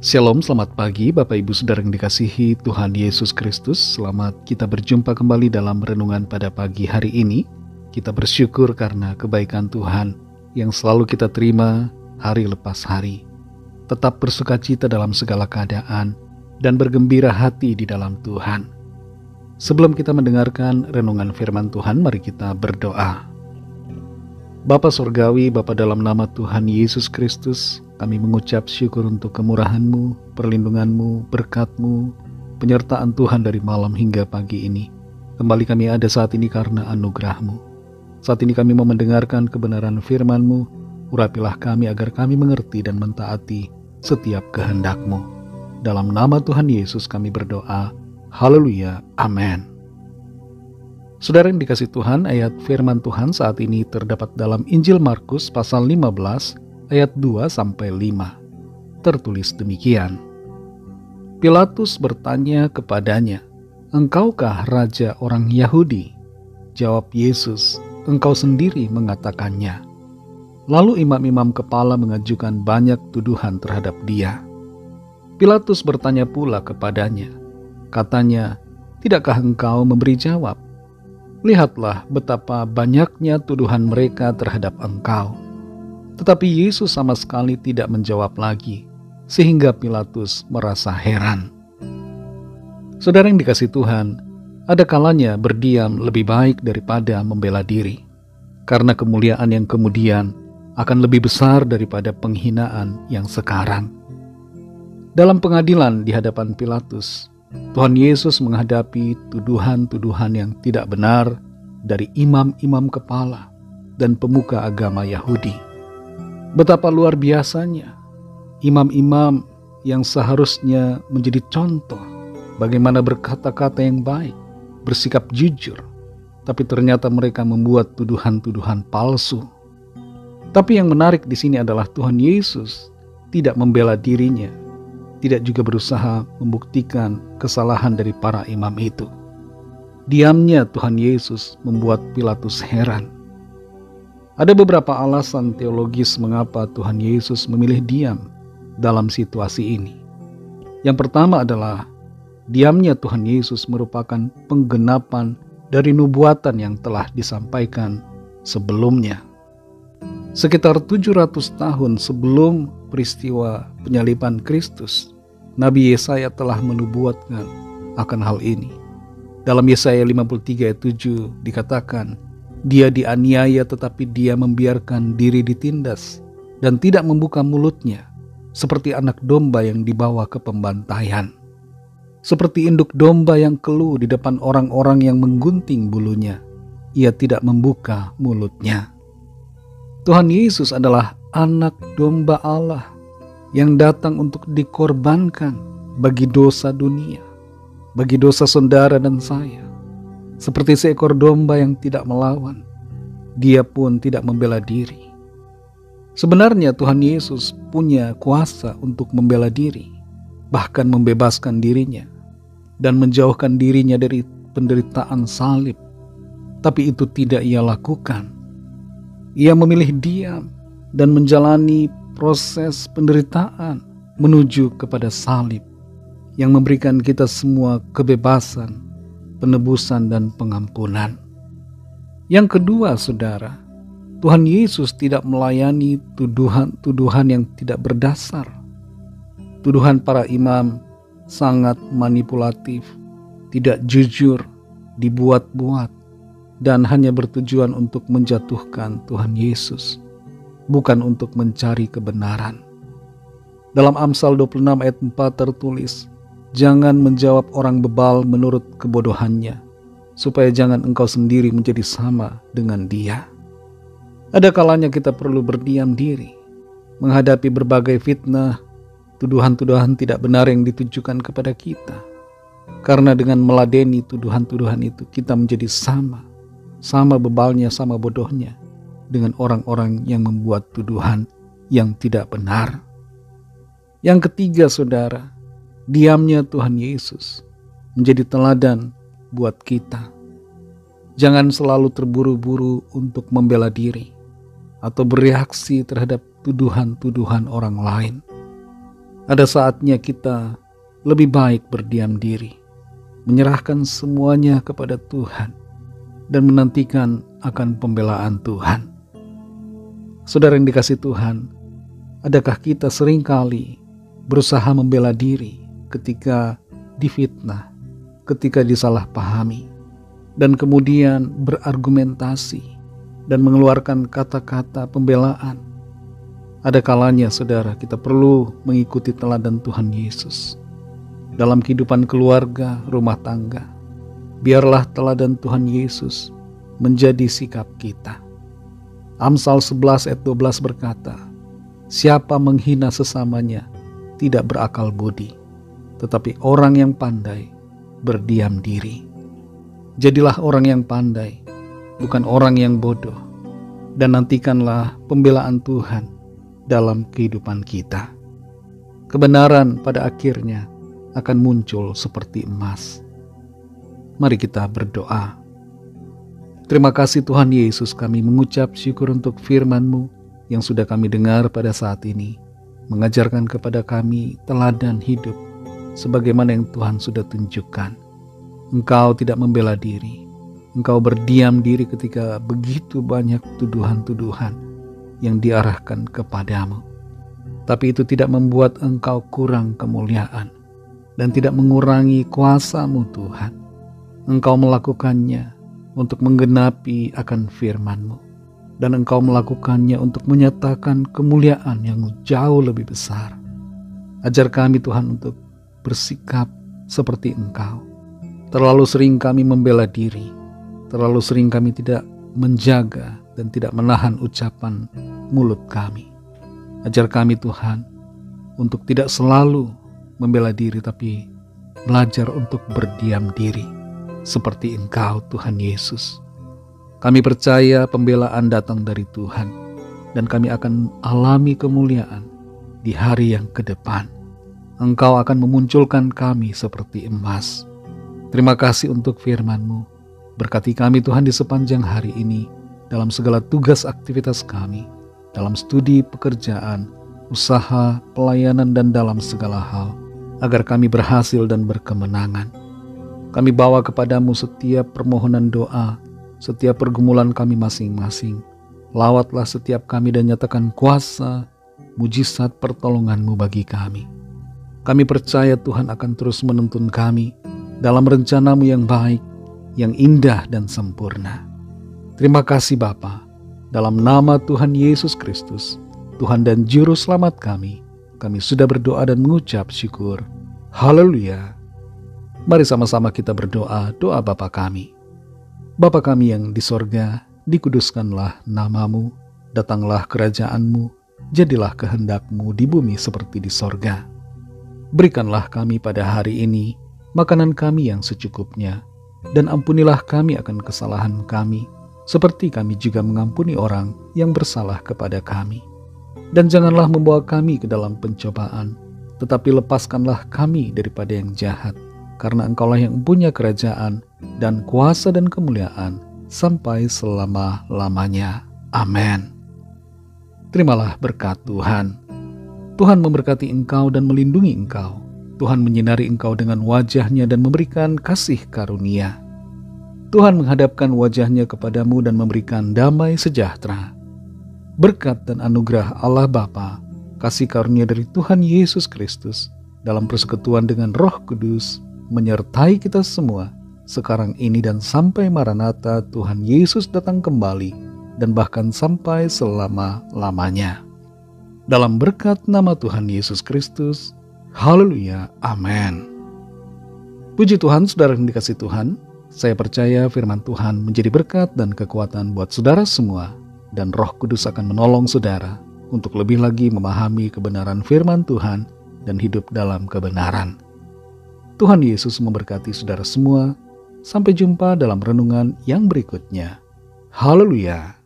Shalom, selamat pagi Bapak Ibu Saudara yang dikasihi Tuhan Yesus Kristus. Selamat kita berjumpa kembali dalam renungan pada pagi hari ini. Kita bersyukur karena kebaikan Tuhan yang selalu kita terima hari lepas hari. Tetap bersukacita dalam segala keadaan dan bergembira hati di dalam Tuhan. Sebelum kita mendengarkan renungan firman Tuhan, mari kita berdoa. Bapa Surgawi, Bapa dalam nama Tuhan Yesus Kristus, kami mengucap syukur untuk kemurahan-Mu, perlindungan-Mu, berkat-Mu, penyertaan Tuhan dari malam hingga pagi ini. Kembali kami ada saat ini karena anugerah-Mu. Saat ini kami mau mendengarkan kebenaran firman-Mu. Urapilah kami agar kami mengerti dan mentaati setiap kehendak-Mu. Dalam nama Tuhan Yesus kami berdoa. Haleluya. Amin. Saudara yang dikasih Tuhan, ayat firman Tuhan saat ini terdapat dalam Injil Markus pasal 15 ayat 2-5. Tertulis demikian. Pilatus bertanya kepadanya, "Engkaukah raja orang Yahudi?" Jawab Yesus, "Engkau sendiri mengatakannya." Lalu imam-imam kepala mengajukan banyak tuduhan terhadap dia. Pilatus bertanya pula kepadanya, katanya, "Tidakkah engkau memberi jawab? Lihatlah betapa banyaknya tuduhan mereka terhadap engkau." Tetapi Yesus sama sekali tidak menjawab lagi, sehingga Pilatus merasa heran. Saudara yang dikasih Tuhan, ada kalanya berdiam lebih baik daripada membela diri, karena kemuliaan yang kemudian akan lebih besar daripada penghinaan yang sekarang. Dalam pengadilan di hadapan Pilatus, Tuhan Yesus menghadapi tuduhan-tuduhan yang tidak benar dari imam-imam kepala dan pemuka agama Yahudi. Betapa luar biasanya imam-imam yang seharusnya menjadi contoh bagaimana berkata-kata yang baik, bersikap jujur, tapi ternyata mereka membuat tuduhan-tuduhan palsu. Tapi yang menarik di sini adalah Tuhan Yesus tidak membela dirinya, tidak juga berusaha membuktikan kesalahan dari para imam itu. Diamnya Tuhan Yesus membuat Pilatus heran. Ada beberapa alasan teologis mengapa Tuhan Yesus memilih diam dalam situasi ini. Yang pertama adalah diamnya Tuhan Yesus merupakan penggenapan dari nubuatan yang telah disampaikan sebelumnya. Sekitar 700 tahun sebelum peristiwa penyaliban Kristus, Nabi Yesaya telah menubuatkan akan hal ini. Dalam Yesaya 53 ayat 7 dikatakan, "Dia dianiaya tetapi dia membiarkan diri ditindas dan tidak membuka mulutnya, seperti anak domba yang dibawa ke pembantaian. Seperti induk domba yang keluh di depan orang-orang yang menggunting bulunya, ia tidak membuka mulutnya." Tuhan Yesus adalah anak domba Allah yang datang untuk dikorbankan bagi dosa dunia, bagi dosa saudara dan saya. Seperti seekor domba yang tidak melawan, dia pun tidak membela diri. Sebenarnya Tuhan Yesus punya kuasa untuk membela diri, bahkan membebaskan dirinya dan menjauhkan dirinya dari penderitaan salib. Tapi itu tidak ia lakukan. Ia memilih diam dan menjalani proses penderitaan menuju kepada salib yang memberikan kita semua kebebasan, penebusan dan pengampunan. Yang kedua, saudara, Tuhan Yesus tidak melayani tuduhan-tuduhan yang tidak berdasar. Tuduhan para imam sangat manipulatif, tidak jujur, dibuat-buat, dan hanya bertujuan untuk menjatuhkan Tuhan Yesus, bukan untuk mencari kebenaran. Dalam Amsal 26 ayat 4 tertulis, "Jangan menjawab orang bebal menurut kebodohannya, supaya jangan engkau sendiri menjadi sama dengan dia." Ada kalanya kita perlu berdiam diri, menghadapi berbagai fitnah, tuduhan-tuduhan tidak benar yang ditujukan kepada kita. Karena dengan meladeni tuduhan-tuduhan itu, kita menjadi sama bebalnya, sama bodohnya dengan orang-orang yang membuat tuduhan yang tidak benar. Yang ketiga, saudara, diamnya Tuhan Yesus menjadi teladan buat kita. Jangan selalu terburu-buru untuk membela diri atau bereaksi terhadap tuduhan-tuduhan orang lain. Ada saatnya kita lebih baik berdiam diri, menyerahkan semuanya kepada Tuhan, dan menantikan akan pembelaan Tuhan. Saudara yang dikasihi Tuhan, adakah kita seringkali berusaha membela diri ketika difitnah, ketika disalahpahami, dan kemudian berargumentasi dan mengeluarkan kata-kata pembelaan? Ada kalanya, saudara, kita perlu mengikuti teladan Tuhan Yesus. Dalam kehidupan keluarga, rumah tangga, biarlah teladan Tuhan Yesus menjadi sikap kita. Amsal 11 ayat 12 berkata, "Siapa menghina sesamanya tidak berakal budi, tetapi orang yang pandai berdiam diri." Jadilah orang yang pandai, bukan orang yang bodoh, dan nantikanlah pembelaan Tuhan dalam kehidupan kita. Kebenaran pada akhirnya akan muncul seperti emas. Mari kita berdoa. Terima kasih Tuhan Yesus, kami mengucap syukur untuk firman-Mu yang sudah kami dengar pada saat ini, mengajarkan kepada kami teladan hidup sebagaimana yang Tuhan sudah tunjukkan. Engkau tidak membela diri, Engkau berdiam diri ketika begitu banyak tuduhan-tuduhan yang diarahkan kepadamu. Tapi itu tidak membuat Engkau kurang kemuliaan dan tidak mengurangi kuasa-Mu Tuhan. Engkau melakukannya untuk menggenapi akan firman-Mu, dan Engkau melakukannya untuk menyatakan kemuliaan yang jauh lebih besar. Ajar kami Tuhan untuk bersikap seperti Engkau. Terlalu sering kami membela diri, terlalu sering kami tidak menjaga dan tidak menahan ucapan mulut kami. Ajar kami Tuhan untuk tidak selalu membela diri, tapi belajar untuk berdiam diri seperti Engkau Tuhan Yesus. Kami percaya pembelaan datang dari Tuhan, dan kami akan alami kemuliaan di hari yang ke depan. Engkau akan memunculkan kami seperti emas. Terima kasih untuk firman-Mu. Berkati kami Tuhan di sepanjang hari ini, dalam segala tugas aktivitas kami, dalam studi, pekerjaan, usaha, pelayanan, dan dalam segala hal, agar kami berhasil dan berkemenangan. Kami bawa kepadamu setiap permohonan doa, setiap pergumulan kami masing-masing. Lawatlah setiap kami dan nyatakan kuasa, mujizat pertolongan-Mu bagi kami. Kami percaya Tuhan akan terus menuntun kami dalam rencana-Mu yang baik, yang indah dan sempurna. Terima kasih Bapa, dalam nama Tuhan Yesus Kristus, Tuhan dan Juru Selamat kami sudah berdoa dan mengucap syukur. Haleluya. Mari sama-sama kita berdoa, doa Bapa kami. Bapa kami yang di sorga, dikuduskanlah nama-Mu, datanglah kerajaan-Mu, jadilah kehendak-Mu di bumi seperti di sorga. Berikanlah kami pada hari ini makanan kami yang secukupnya, dan ampunilah kami akan kesalahan kami, seperti kami juga mengampuni orang yang bersalah kepada kami. Dan janganlah membawa kami ke dalam pencobaan, tetapi lepaskanlah kami daripada yang jahat, karena Engkaulah yang punya kerajaan dan kuasa dan kemuliaan sampai selama-lamanya. Amin. Terimalah berkat Tuhan. Tuhan memberkati engkau dan melindungi engkau. Tuhan menyinari engkau dengan wajah-Nya dan memberikan kasih karunia. Tuhan menghadapkan wajah-Nya kepadamu dan memberikan damai sejahtera. Berkat dan anugerah Allah Bapa, kasih karunia dari Tuhan Yesus Kristus, dalam persekutuan dengan Roh Kudus, menyertai kita semua, sekarang ini dan sampai Maranatha Tuhan Yesus datang kembali, dan bahkan sampai selama-lamanya. Dalam berkat nama Tuhan Yesus Kristus, haleluya, amin. Puji Tuhan, saudara yang dikasihi Tuhan, saya percaya firman Tuhan menjadi berkat dan kekuatan buat saudara semua, dan Roh Kudus akan menolong saudara untuk lebih lagi memahami kebenaran firman Tuhan dan hidup dalam kebenaran. Tuhan Yesus memberkati saudara semua. Sampai jumpa dalam renungan yang berikutnya. Haleluya.